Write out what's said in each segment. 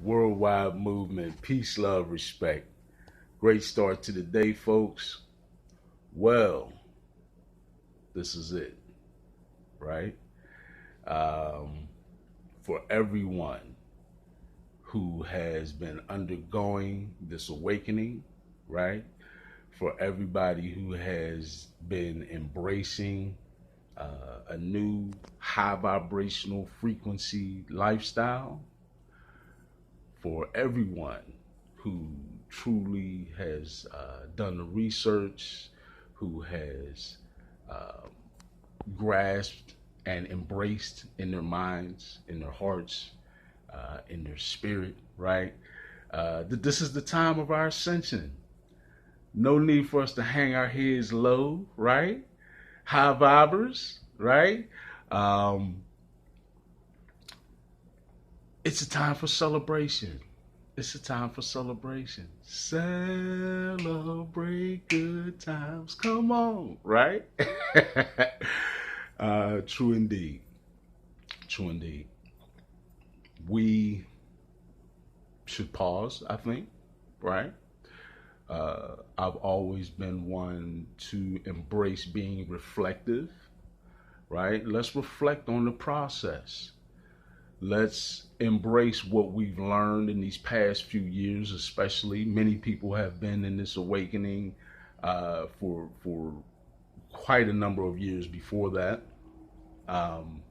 Worldwide movement, peace, love, respect. Great start to the day, folks. Well, this is it, right? Um, for everyone who has been undergoing this awakening, right? For everybody who has been embracing a new high vibrational frequency lifestyle, for everyone who truly has done the research, who has uh, grasped and embraced in their minds, in their hearts, in their spirit, right? This is the time of our ascension. No need for us to hang our heads low, right? High vibers, right? Um, it's a time for celebration. It's a time for celebration. Celebrate good times. Come on, right? True indeed. True indeed. We should pause, I think, right? I've always been one to embrace being reflective, right? Let's reflect on the process. Let's embrace what we've learned in these past few years, especially. Many people have been in this awakening for quite a number of years before that. Um,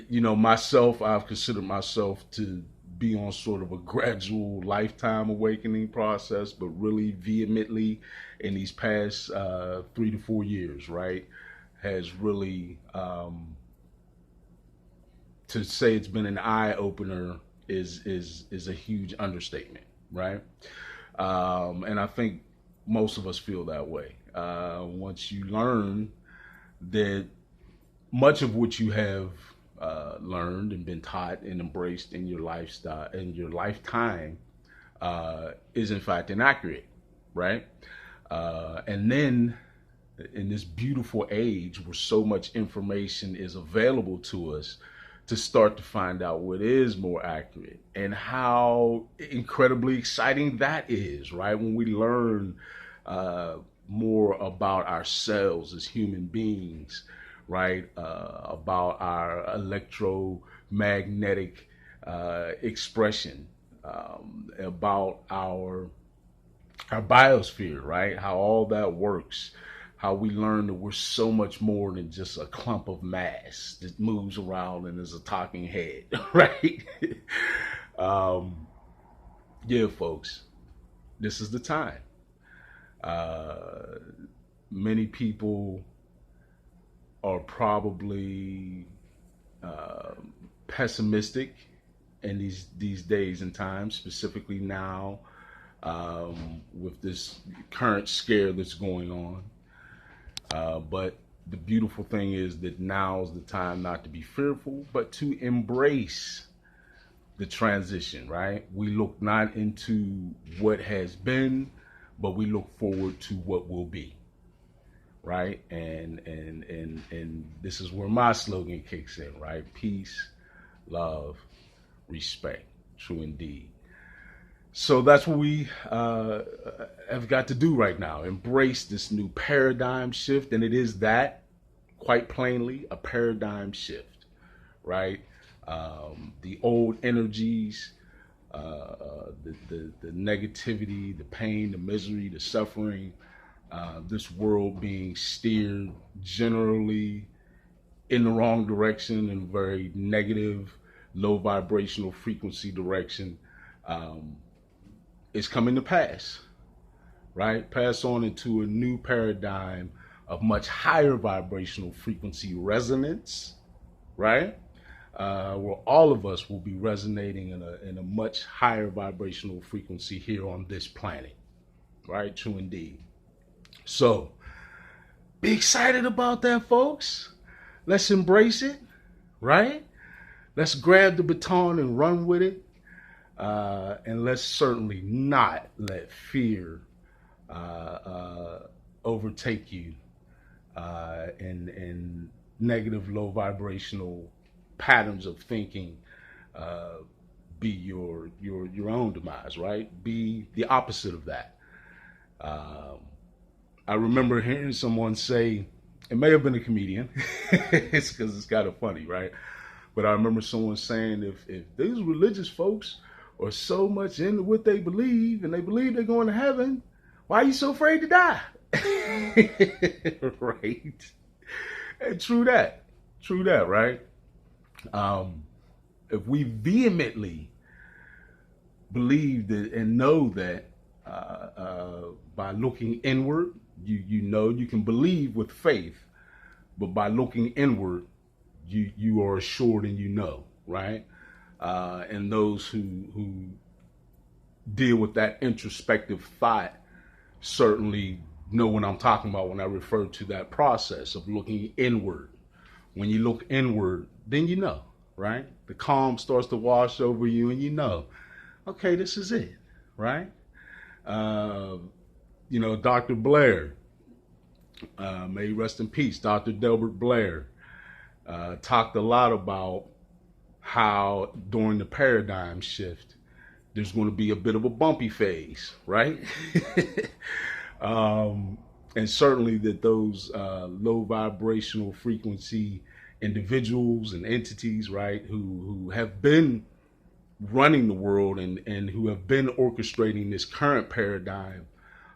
myself, I've considered myself to be on sort of a gradual lifetime awakening process, but really vehemently in these past 3 to 4 years, right, has really to say it's been an eye opener is a huge understatement, right? And I think most of us feel that way. Once you learn that much of what you have learned and been taught and embraced in your lifestyle in your lifetime is in fact inaccurate, right? And then in this beautiful age where so much information is available to us, to start to find out what is more accurate and how incredibly exciting that is, right? When we learn more about ourselves as human beings, right? About our electromagnetic expression, about our biosphere, right? How all that works, how we learn that we're so much more than just a clump of mass that moves around and is a talking head, right? um, yeah, folks, this is the time. Uh, Many people are probably uh, pessimistic in these days and times, specifically now with this current scare that's going on. But the beautiful thing is that now's the time not to be fearful, but to embrace the transition, right? We look not into what has been, but we look forward to what will be, right? And this is where my slogan kicks in, right? Peace, love, respect. True indeed. So that's what we have got to do right now. Embrace this new paradigm shift. And it is that, quite plainly, a paradigm shift, right? The old energies, the negativity, the pain, the misery, the suffering, this world being steered generally in the wrong direction, in very negative, low vibrational frequency direction. Um, is coming to pass, right? Pass on into a new paradigm of much higher vibrational frequency resonance, right? Where all of us will be resonating in a much higher vibrational frequency here on this planet, right? True indeed. So be excited about that, folks. Let's embrace it, right? Let's grab the baton and run with it. And let's certainly not let fear overtake you and negative low vibrational patterns of thinking be your own demise, right? Be the opposite of that. I remember hearing someone say, it may have been a comedian, it's because it's kind of funny, right? But I remember someone saying, if these religious folks are so much into what they believe and they believe they're going to heaven, why are you so afraid to die? Right? And true that, right? If we vehemently believe that and know that by looking inward, you know you can believe with faith, but by looking inward, you are assured and you know, right? And those who deal with that introspective thought certainly know what I'm talking about when I refer to that process of looking inward. When you look inward, then you know, right? The calm starts to wash over you and you know, okay, this is it, right? Dr. Blair, may he rest in peace, Dr. Delbert Blair, talked a lot about how during the paradigm shift, there's going to be a bit of a bumpy phase, right? And certainly that those low vibrational frequency individuals and entities, right, who have been running the world and who have been orchestrating this current paradigm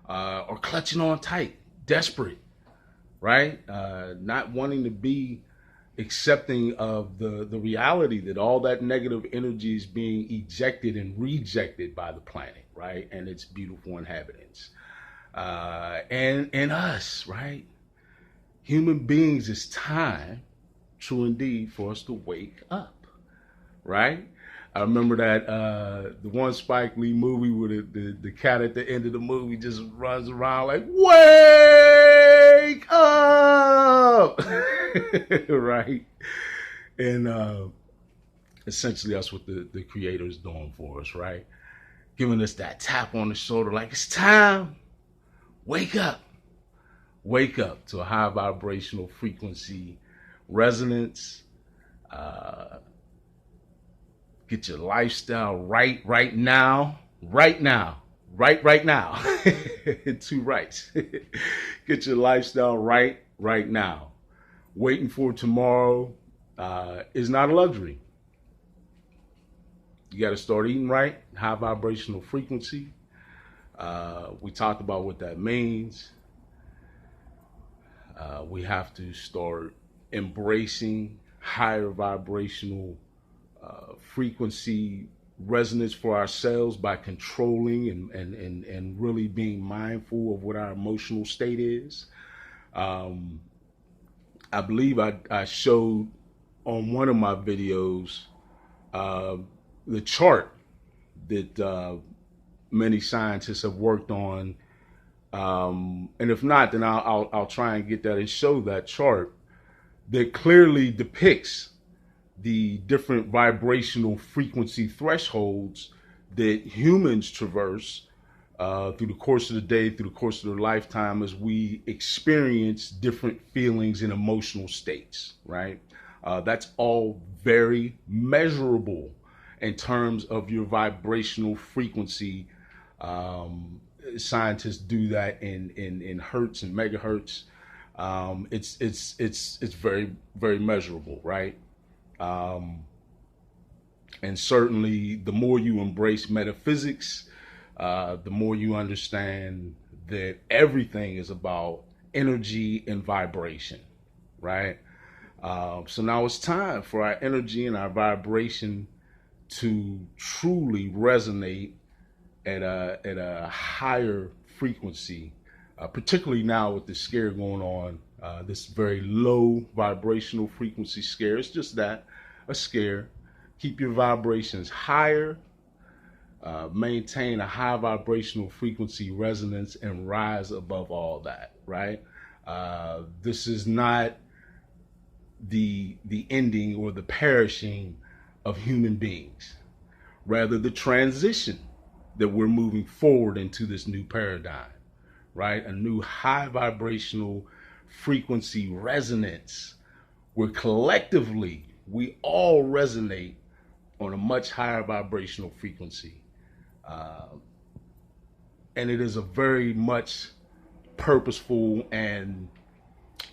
are clutching on tight, desperate, right? Not wanting to be accepting of the reality that all that negative energy is being ejected and rejected by the planet, right? And its beautiful inhabitants. And us, right? Human beings, it's time, true indeed, for us to wake up, right? I remember that the one Spike Lee movie where the cat at the end of the movie just runs around like, wake up, right? And essentially that's what the creator is doing for us, right? Giving us that tap on the shoulder like, it's time, wake up to a high vibrational frequency resonance. Get your lifestyle right now. Two rights. Get your lifestyle right now. Waiting for tomorrow is not a luxury. You got to start eating right, high vibrational frequency. We talked about what that means. We have to start embracing higher vibrational frequency resonance for ourselves by controlling and really being mindful of what our emotional state is. I believe I showed on one of my videos the chart that many scientists have worked on. And if not, then I'll try and get that and show that chart that clearly depicts the different vibrational frequency thresholds that humans traverse through the course of the day, through the course of their lifetime, as we experience different feelings and emotional states, right? That's all very measurable in terms of your vibrational frequency. Scientists do that in hertz and megahertz. It's very, very measurable, right? And certainly the more you embrace metaphysics, the more you understand that everything is about energy and vibration, right? So now it's time for our energy and our vibration to truly resonate at a higher frequency, particularly now with the scare going on, this very low vibrational frequency scare. It's just that, a scare. Keep your vibrations higher, maintain a high vibrational frequency resonance, and rise above all that, right? This is not the ending or the perishing of human beings, rather the transition that we're moving forward into this new paradigm, right? A new high vibrational frequency resonance where collectively we all resonate on a much higher vibrational frequency. Uh, and it is a very much purposeful and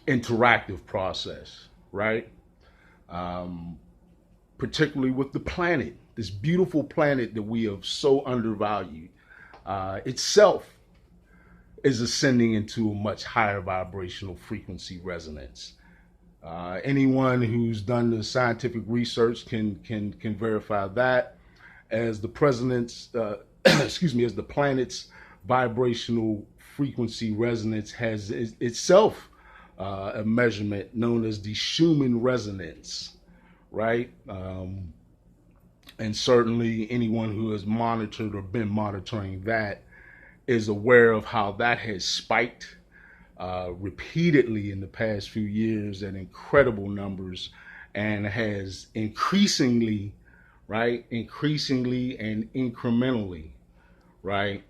interactive process, right? Um, Particularly with the planet, this beautiful planet that we have so undervalued, itself is ascending into a much higher vibrational frequency resonance. Anyone who's done the scientific research can verify that, as the president's as the planet's vibrational frequency resonance has itself a measurement known as the Schumann resonance, right? And certainly anyone who has monitored or been monitoring that is aware of how that has spiked repeatedly in the past few years at incredible numbers, and has increasingly and incrementally, right,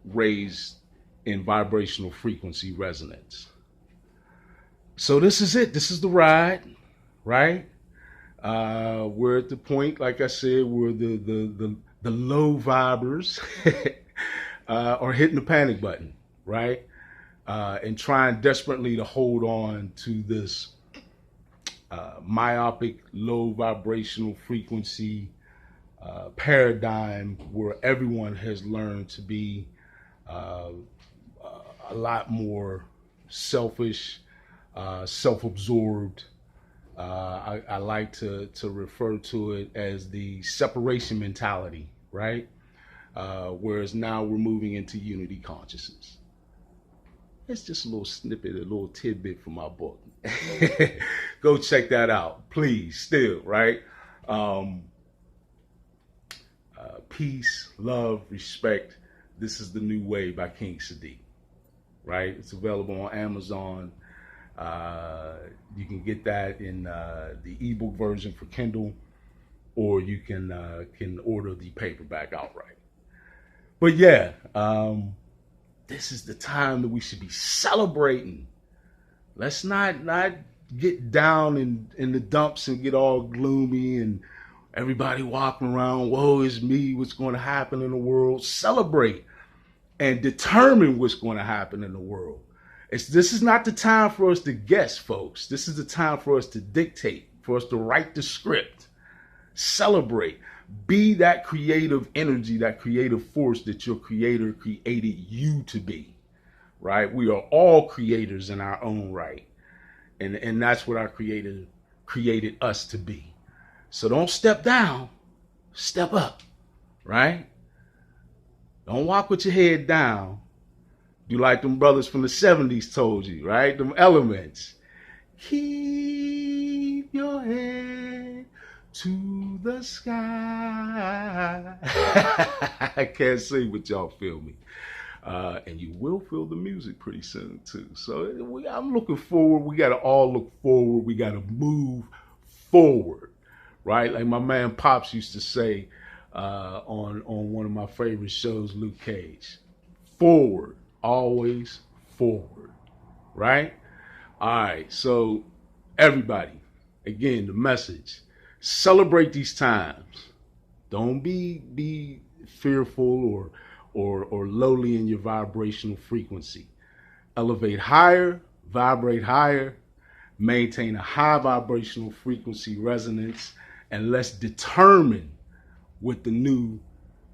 raised in vibrational frequency resonance. So this is it. This is the ride, right? We're at the point, like I said, where the low vibers are hitting the panic button, right? And trying desperately to hold on to this myopic low vibrational frequency paradigm where everyone has learned to be a lot more selfish, self-absorbed. I like to refer to it as the separation mentality, right? Whereas now we're moving into unity consciousness. It's just a little snippet, a little tidbit from my book. Go check that out, please. Still, right? Peace, love, respect. This is the New Way by King Sadiq, right? It's available on Amazon. You can get that in the ebook version for Kindle, or you can order the paperback outright. But yeah, this is the time that we should be celebrating. Let's not get down in the dumps and get all gloomy and everybody walking around, woe is me, what's going to happen in the world. Celebrate and determine what's going to happen in the world. This is not the time for us to guess, folks. This is the time for us to dictate, for us to write the script. Celebrate. Be that creative energy, that creative force that your creator created you to be, right? We are all creators in our own right. And that's what our creator created us to be. So don't step down, step up, right? Don't walk with your head down. Do like them brothers from the 70s told you, right? Them elements. Keep your head to the sky. I can't sing, but y'all feel me. And you will feel the music pretty soon too. So I'm looking forward. We got to all look forward. We got to move forward, right? Like my man Pops used to say on one of my favorite shows, Luke Cage. Forward, always forward, right? All right, so everybody, again, the message, celebrate these times. Don't be fearful or lowly in your vibrational frequency. Elevate higher, vibrate higher, maintain a high vibrational frequency resonance, and let's determine what the new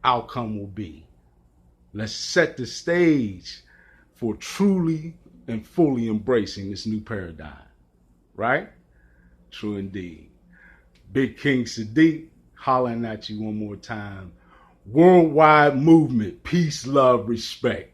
outcome will be. Let's set the stage for truly and fully embracing this new paradigm, right? True indeed. Big King Sadiq, hollering at you one more time. Worldwide movement, peace, love, respect.